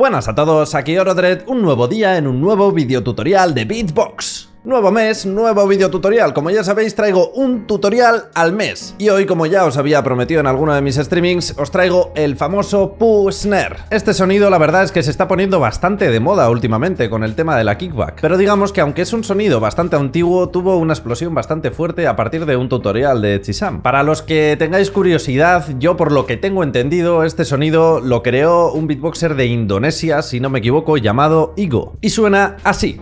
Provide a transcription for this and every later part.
Buenas a todos, aquí Orodred, un nuevo día en un nuevo videotutorial de Beatbox. Nuevo mes, nuevo videotutorial. Como ya sabéis, traigo un tutorial al mes. Y hoy, como ya os había prometido en alguno de mis streamings, os traigo el famoso Poo Snare. Este sonido, la verdad es que se está poniendo bastante de moda últimamente con el tema de la kickback. Pero digamos que aunque es un sonido bastante antiguo, tuvo una explosión bastante fuerte a partir de un tutorial de Chisam. Para los que tengáis curiosidad, yo por lo que tengo entendido, este sonido lo creó un beatboxer de Indonesia, si no me equivoco, llamado Igo. Y suena así.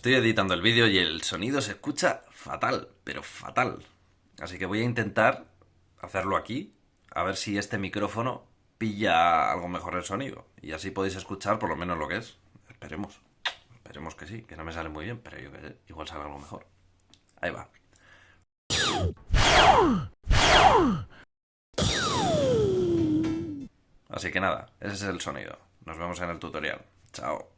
Estoy editando el vídeo y el sonido se escucha fatal, pero fatal. Así que voy a intentar hacerlo aquí, a ver si este micrófono pilla algo mejor el sonido. Y así podéis escuchar por lo menos lo que es. Esperemos. Esperemos que sí, que no me sale muy bien, pero yo qué sé, igual sale algo mejor. Ahí va. Así que nada, ese es el sonido. Nos vemos en el tutorial. Chao.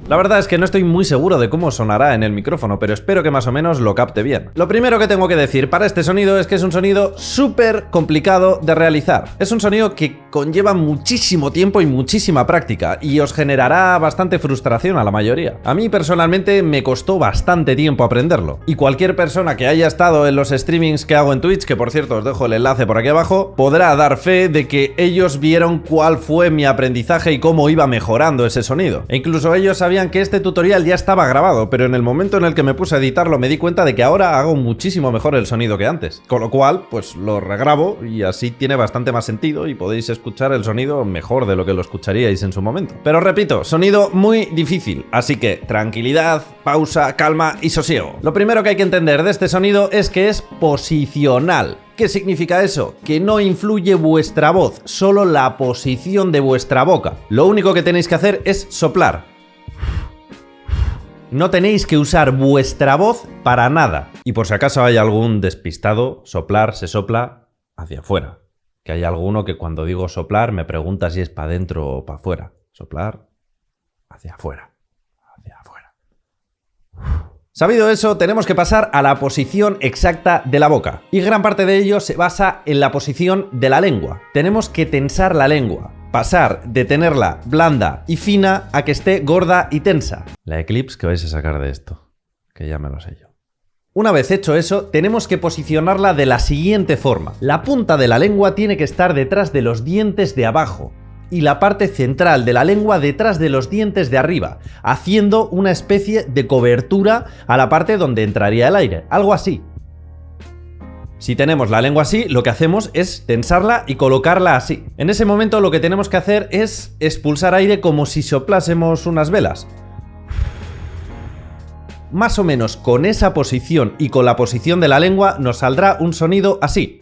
La verdad es que no estoy muy seguro de cómo sonará en el micrófono, pero espero que más o menos lo capte bien. Lo primero que tengo que decir para este sonido es que es un sonido súper complicado de realizar. Es un sonido que conlleva muchísimo tiempo y muchísima práctica, y os generará bastante frustración a la mayoría. A mí personalmente me costó bastante tiempo aprenderlo, y cualquier persona que haya estado en los streamings que hago en Twitch, que por cierto os dejo el enlace por aquí abajo, podrá dar fe de que ellos vieron cuál fue mi aprendizaje y cómo iba mejorando ese sonido. E incluso ellos sabían que este tutorial ya estaba grabado, pero en el momento en el que me puse a editarlo me di cuenta de que ahora hago muchísimo mejor el sonido que antes. Con lo cual, pues lo regrabo y así tiene bastante más sentido y podéis escuchar el sonido mejor de lo que lo escucharíais en su momento. Pero repito, sonido muy difícil, así que tranquilidad, pausa, calma y sosiego. Lo primero que hay que entender de este sonido es que es posicional. ¿Qué significa eso? Que no influye vuestra voz, solo la posición de vuestra boca. Lo único que tenéis que hacer es soplar. No tenéis que usar vuestra voz para nada. Y por si acaso hay algún despistado, soplar se sopla hacia afuera. Que hay alguno que cuando digo soplar me pregunta si es para adentro o para afuera. Soplar hacia afuera. Hacia afuera. Sabido eso, tenemos que pasar a la posición exacta de la boca. Y gran parte de ello se basa en la posición de la lengua. Tenemos que tensar la lengua. Pasar de tenerla blanda y fina a que esté gorda y tensa. La eclipse que vais a sacar de esto, que ya me lo sé yo. Una vez hecho eso, tenemos que posicionarla de la siguiente forma. La punta de la lengua tiene que estar detrás de los dientes de abajo y la parte central de la lengua detrás de los dientes de arriba, haciendo una especie de cobertura a la parte donde entraría el aire. Algo así. Si tenemos la lengua así, lo que hacemos es tensarla y colocarla así. En ese momento lo que tenemos que hacer es expulsar aire como si soplásemos unas velas. Más o menos con esa posición y con la posición de la lengua nos saldrá un sonido así.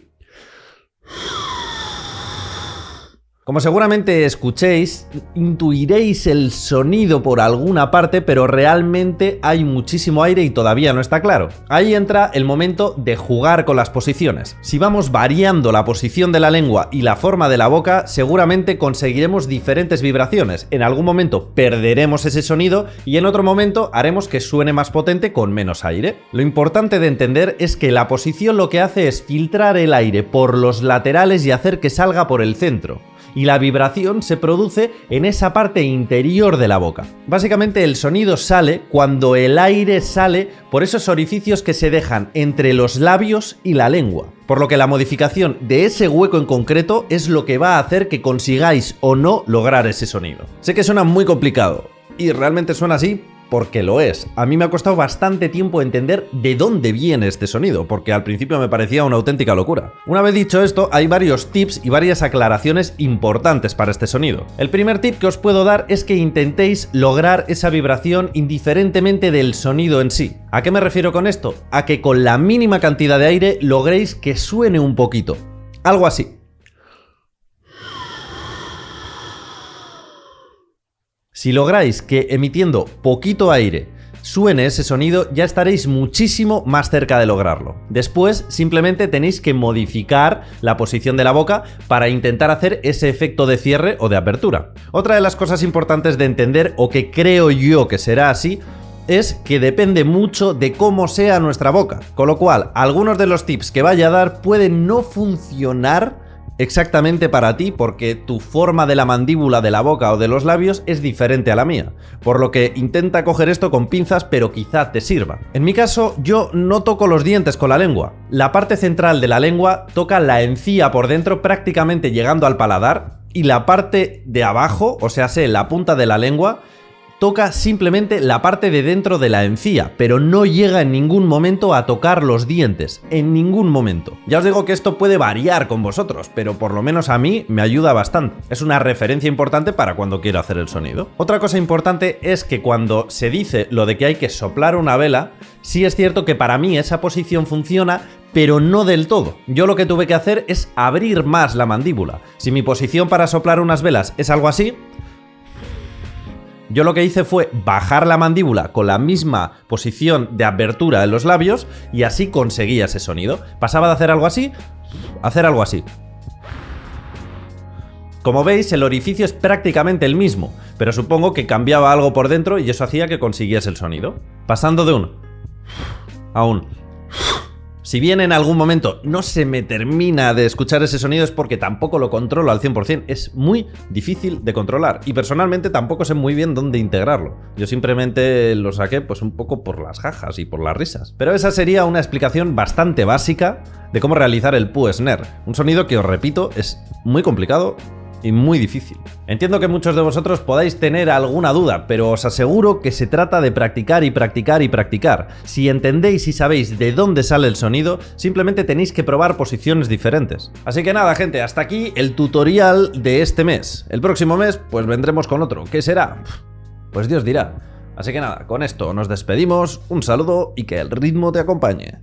Como seguramente escuchéis, intuiréis el sonido por alguna parte, pero realmente hay muchísimo aire y todavía no está claro. Ahí entra el momento de jugar con las posiciones. Si vamos variando la posición de la lengua y la forma de la boca, seguramente conseguiremos diferentes vibraciones. En algún momento perderemos ese sonido y en otro momento haremos que suene más potente con menos aire. Lo importante de entender es que la posición lo que hace es filtrar el aire por los laterales y hacer que salga por el centro. Y la vibración se produce en esa parte interior de la boca. Básicamente el sonido sale cuando el aire sale por esos orificios que se dejan entre los labios y la lengua. Por lo que la modificación de ese hueco en concreto es lo que va a hacer que consigáis o no lograr ese sonido. Sé que suena muy complicado y realmente suena así porque lo es. A mí me ha costado bastante tiempo entender de dónde viene este sonido, porque al principio me parecía una auténtica locura. Una vez dicho esto, hay varios tips y varias aclaraciones importantes para este sonido. El primer tip que os puedo dar es que intentéis lograr esa vibración indiferentemente del sonido en sí. ¿A qué me refiero con esto? A que con la mínima cantidad de aire logréis que suene un poquito. Algo así. Si lográis que emitiendo poquito aire suene ese sonido, ya estaréis muchísimo más cerca de lograrlo. Después, simplemente tenéis que modificar la posición de la boca para intentar hacer ese efecto de cierre o de apertura. Otra de las cosas importantes de entender, o que creo yo que será así, es que depende mucho de cómo sea nuestra boca. Con lo cual, algunos de los tips que vaya a dar pueden no funcionar exactamente para ti porque tu forma de la mandíbula, de la boca o de los labios es diferente a la mía. Por lo que intenta coger esto con pinzas, pero quizá te sirva. En mi caso, yo no toco los dientes con la lengua. La parte central de la lengua toca la encía por dentro, prácticamente llegando al paladar, y la parte de abajo, o sea, la punta de la lengua, toca simplemente la parte de dentro de la encía, pero no llega en ningún momento a tocar los dientes, en ningún momento. Ya os digo que esto puede variar con vosotros, pero por lo menos a mí me ayuda bastante. Es una referencia importante para cuando quiero hacer el sonido. Otra cosa importante es que cuando se dice lo de que hay que soplar una vela, sí es cierto que para mí esa posición funciona, pero no del todo. Yo lo que tuve que hacer es abrir más la mandíbula. Si mi posición para soplar unas velas es algo así, yo lo que hice fue bajar la mandíbula con la misma posición de abertura en los labios y así conseguía ese sonido. Pasaba de hacer algo así a hacer algo así. Como veis, el orificio es prácticamente el mismo, pero supongo que cambiaba algo por dentro y eso hacía que consiguiese el sonido. Pasando de un a un. Si bien en algún momento no se me termina de escuchar ese sonido es porque tampoco lo controlo al 100%, es muy difícil de controlar y personalmente tampoco sé muy bien dónde integrarlo. Yo simplemente lo saqué pues un poco por las jajas y por las risas. Pero esa sería una explicación bastante básica de cómo realizar el Pooh Snare, un sonido que os repito es muy complicado y muy difícil. Entiendo que muchos de vosotros podáis tener alguna duda, pero os aseguro que se trata de practicar y practicar y practicar. Si entendéis y sabéis de dónde sale el sonido, simplemente tenéis que probar posiciones diferentes. Así que nada, gente, hasta aquí el tutorial de este mes. El próximo mes, pues vendremos con otro. ¿Qué será? Pues Dios dirá. Así que nada, con esto nos despedimos, un saludo y que el ritmo te acompañe.